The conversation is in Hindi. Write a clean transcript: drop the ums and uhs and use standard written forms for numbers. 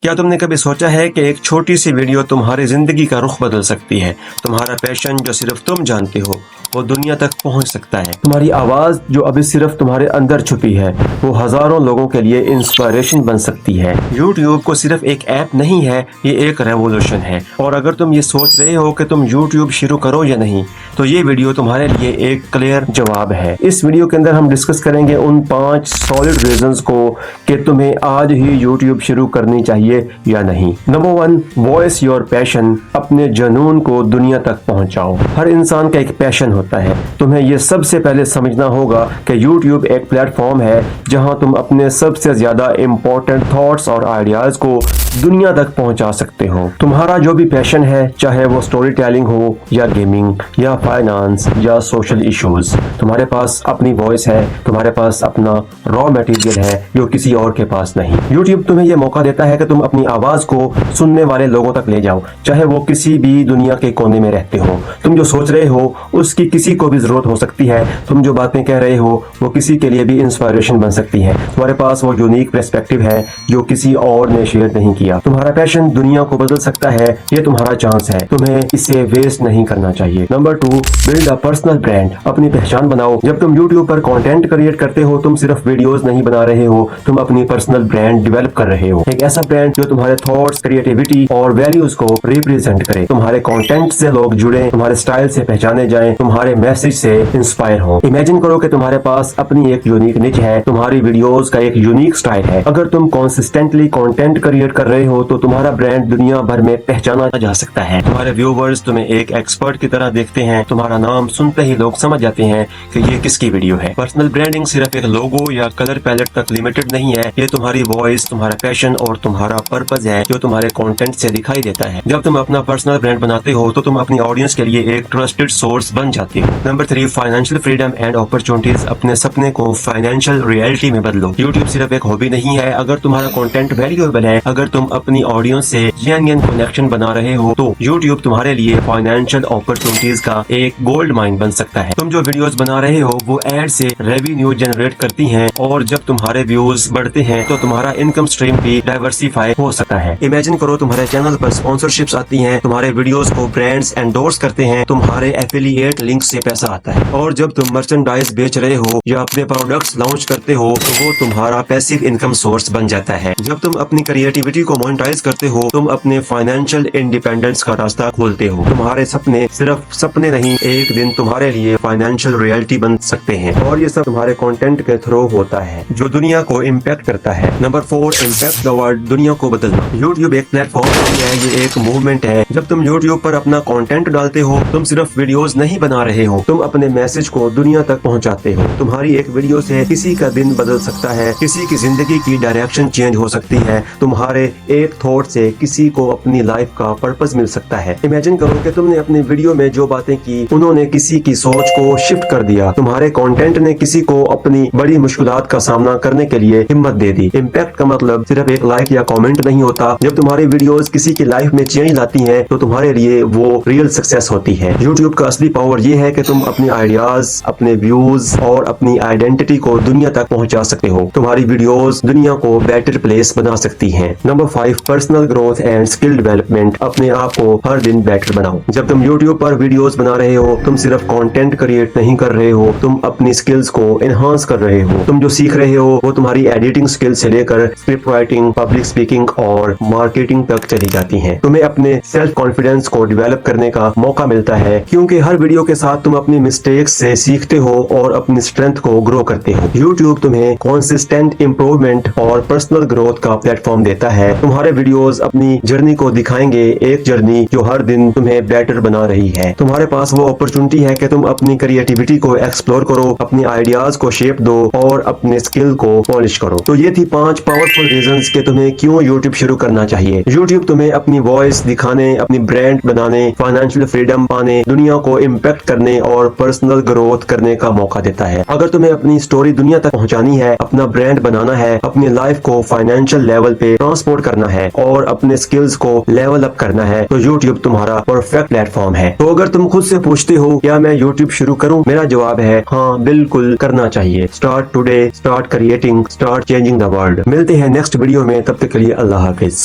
क्या तुमने कभी सोचा है कि एक छोटी सी वीडियो तुम्हारी जिंदगी का रुख बदल सकती है। तुम्हारा पैशन जो सिर्फ तुम जानते हो वो दुनिया तक पहुंच सकता है। तुम्हारी आवाज जो अभी सिर्फ तुम्हारे अंदर छुपी है वो हजारों लोगों के लिए इंस्पिरेशन बन सकती है। यूट्यूब को सिर्फ एक ऐप नहीं है, ये एक रेवोल्यूशन है। और अगर तुम ये सोच रहे हो कि तुम यूट्यूब शुरू करो या नहीं, तो ये वीडियो तुम्हारे लिए एक क्लियर जवाब है। इस वीडियो के अंदर हम डिस्कस करेंगे उन 5 सॉलिड रीजंस को कि तुम्हें आज ही यूट्यूब शुरू करनी चाहिए या नहीं। Number 1, voice your passion. अपने जुनून को दुनिया तक पहुंचाओ। हर इंसान का एक पैशन होता है। तुम्हें ये सबसे पहले समझना होगा कि यूट्यूब एक प्लेटफॉर्म है जहां तुम अपने सबसे ज्यादा इम्पोर्टेंट थॉट्स और आइडियाज को दुनिया तक पहुंचा सकते हो। तुम्हारा जो भी पैशन है, चाहे वो स्टोरी टेलिंग हो या गेमिंग या फाइनेंस या सोशल इश्यूज, तुम्हारे पास अपनी वॉइस है, तुम्हारे पास अपना रॉ मटेरियल है जो किसी और के पास नहीं। यूट्यूब तुम्हें यह मौका देता है कि तुम अपनी आवाज को सुनने वाले लोगों तक ले जाओ, चाहे वो किसी भी दुनिया के कोने में रहते हो। तुम जो सोच रहे हो उसकी किसी को भी जरूरत हो सकती है। तुम जो बातें कह रहे हो वो किसी के लिए भी इंस्पिरेशन बन सकती है। तुम्हारे पास वो यूनिक पर्सपेक्टिव है जो किसी और ने शेयर नहीं किया। तुम्हारा पैशन दुनिया को बदल सकता है, ये तुम्हारा चांस है। तुम्हें इसे वेस्ट नहीं करना चाहिए। Number 2, build a personal brand. अपनी पहचान बनाओ। जब तुम यूट्यूब पर कंटेंट क्रिएट करते हो, तुम सिर्फ वीडियोस नहीं बना रहे हो, तुम अपनी पर्सनल ब्रांड डेवलप कर रहे हो। एक ऐसा ब्रांड जो तुम्हारे थॉट्स, क्रिएटिविटी और वैल्यूज को रिप्रेजेंट करे। तुम्हारे कंटेंट से लोग जुड़े, तुम्हारे स्टाइल से पहचाने जाएं, तुम्हारे मैसेज से इंस्पायर हो। इमेजिन करो कि तुम्हारे पास अपनी एक यूनिक निच है, तुम्हारी वीडियोस का एक यूनिक स्टाइल है। अगर तुम कंसिस्टेंटली कंटेंट क्रिएट कर रहे हो तो तुम्हारा ब्रांड दुनिया भर में पहचाना जा सकता है। तुम्हारे व्यूवर्स तुम्हें एक एक्सपर्ट की तरह देखते हैं। तुम्हारा नाम सुनते ही लोग समझ जाते हैं कि ये किसकी वीडियो है। पर्सनल ब्रांडिंग सिर्फ एक लोगो या कलर पैलेट तक लिमिटेड नहीं है। ये तुम्हारी वॉइस, तुम्हारा पैशन और तुम्हारा पर्पस है जो तुम्हारे कंटेंट से दिखाई देता है। जब तुम अपना पर्सनल ब्रांड बनाते हो तो तुम अपनी ऑडियंस के लिए एक ट्रस्टेड सोर्स बन जाते हो। Number 3, financial freedom and opportunities. अपने सपने को फाइनेंशियल रियलिटी में बदलो। यूट्यूब सिर्फ एक हॉबी नहीं है। अगर तुम्हारा कंटेंट वैल्यूएबल है, अगर तुम अपनी ऑडियंस से जेन्युइन कनेक्शन बना रहे हो, तो यूट्यूब तुम्हारे लिए फाइनेंशियल अपॉर्चुनिटीज का एक गोल्ड माइन बन सकता है। तुम जो वीडियोस बना रहे हो वो एड से रेवेन्यू जनरेट करती हैं, और जब तुम्हारे व्यूज बढ़ते हैं तो तुम्हारा इनकम स्ट्रीम भी डाइवर्सिफाई हो सकता है। इमेजिन करो तुम्हारे चैनल पर स्पॉन्सरशिप्स आती हैं, तुम्हारे वीडियोस को ब्रांड्स एंडोर्स करते हैं, तुम्हारे एफिलिएट लिंक से पैसा आता है। और जब तुम मर्चेंडाइज बेच रहे हो या अपने प्रोडक्ट्स लॉन्च करते हो तो वो तुम्हारा पैसिव इनकम सोर्स बन जाता है। जब तुम अपनी क्रिएटिविटी को मोनेटाइज करते हो, तुम अपने फाइनेंशियल इंडिपेंडेंस का रास्ता खोलते हो। तुम्हारे सपने सिर्फ सपने नहीं, एक दिन तुम्हारे लिए फाइनेंशियल रियलिटी बन सकते हैं। और ये सब तुम्हारे कंटेंट के थ्रू होता है जो दुनिया को इम्पैक्ट करता है। Number 4, impact the world. दुनिया को बदलना। यूट्यूब एक प्लेटफॉर्म नहीं है, ये एक मूवमेंट है। जब तुम यूट्यूब पर अपना कंटेंट डालते हो, तुम सिर्फ वीडियोस नहीं बना रहे हो, तुम अपने मैसेज को दुनिया तक पहुंचाते हो। तुम्हारी एक वीडियो से किसी का दिन बदल सकता है, किसी की जिंदगी की डायरेक्शन चेंज हो सकती है। तुम्हारे एक थॉट से किसी को अपनी लाइफ का पर्पस मिल सकता है। इमेजिन करो कि तुमने अपनी वीडियो में जो बातें की उन्होंने किसी की सोच को शिफ्ट कर दिया। तुम्हारे कंटेंट ने किसी को अपनी बड़ी मुश्किलात का सामना करने के लिए हिम्मत दे दी। इम्पैक्ट का मतलब सिर्फ एक लाइक या कमेंट नहीं होता। जब तुम्हारी वीडियोस किसी की लाइफ में चेंज लाती हैं तो तुम्हारे लिए वो रियल सक्सेस होती है। यूट्यूब का असली पावर ये है कि तुम अपने आइडियाज, अपने व्यूज और अपनी आइडेंटिटी को दुनिया तक पहुंचा सकते हो। तुम्हारी वीडियोस दुनिया को बेटर प्लेस बना सकती हैं। Number 5, personal growth and skill development. अपने आप को हर दिन बेटर बनाओ। जब तुम यूट्यूब पर वीडियोस बना रहे हो, तुम सिर्फ कंटेंट क्रिएट नहीं कर रहे हो, तुम अपनी स्किल्स को एनहांस कर रहे हो। तुम जो सीख रहे हो वो तुम्हारी एडिटिंग स्किल से लेकर स्क्रिप्ट राइटिंग, पब्लिक स्पीकिंग और मार्केटिंग तक चली जाती हैं। तुम्हें अपने सेल्फ कॉन्फिडेंस को डेवलप करने का मौका मिलता है, क्योंकि हर वीडियो के साथ तुम अपनी मिस्टेक्स से सीखते हो और अपनी स्ट्रेंथ को ग्रो करते हो। यूट्यूब तुम्हें कंसिस्टेंट इंप्रूवमेंट और पर्सनल ग्रोथ का प्लेटफॉर्म देता है। तुम्हारे वीडियोस अपनी जर्नी को दिखाएंगे, एक जर्नी जो हर दिन तुम्हें बेटर बना रही है। तुम्हारे पास वो अपॉर्चुनिटी है कि तुम अपनी क्रिएटिविटी को एक्सप्लोर करो, अपनी आइडियाज को शेप दो और अपने स्किल को पॉलिश करो। तो ये थी 5 पावरफुल रीजंस कि तुम्हें क्यों यूट्यूब शुरू करना चाहिए। यूट्यूब तुम्हें अपनी वॉइस दिखाने, अपनी ब्रांड बनाने, फाइनेंशियल फ्रीडम पाने, दुनिया को इम्पैक्ट करने और पर्सनल ग्रोथ करने का मौका देता है। अगर तुम्हें अपनी स्टोरी दुनिया तक पहुंचानी है, अपना ब्रांड बनाना है, अपनी लाइफ को फाइनेंशियल लेवल पे ट्रांसपोर्ट करना है और अपने स्किल्स को लेवल अप करना है, तो यूट्यूब तुम्हारा परफेक्ट प्लेटफॉर्म है। तो अगर तुम खुद से पूछते हो क्या मैं यूट्यूब शुरू करूं, मेरा जवाब है हाँ, बिल्कुल करना चाहिए। Start today, start creating, start changing the world. मिलते हैं नेक्स्ट वीडियो में, तब तक के लिए अल्लाह हाफिज।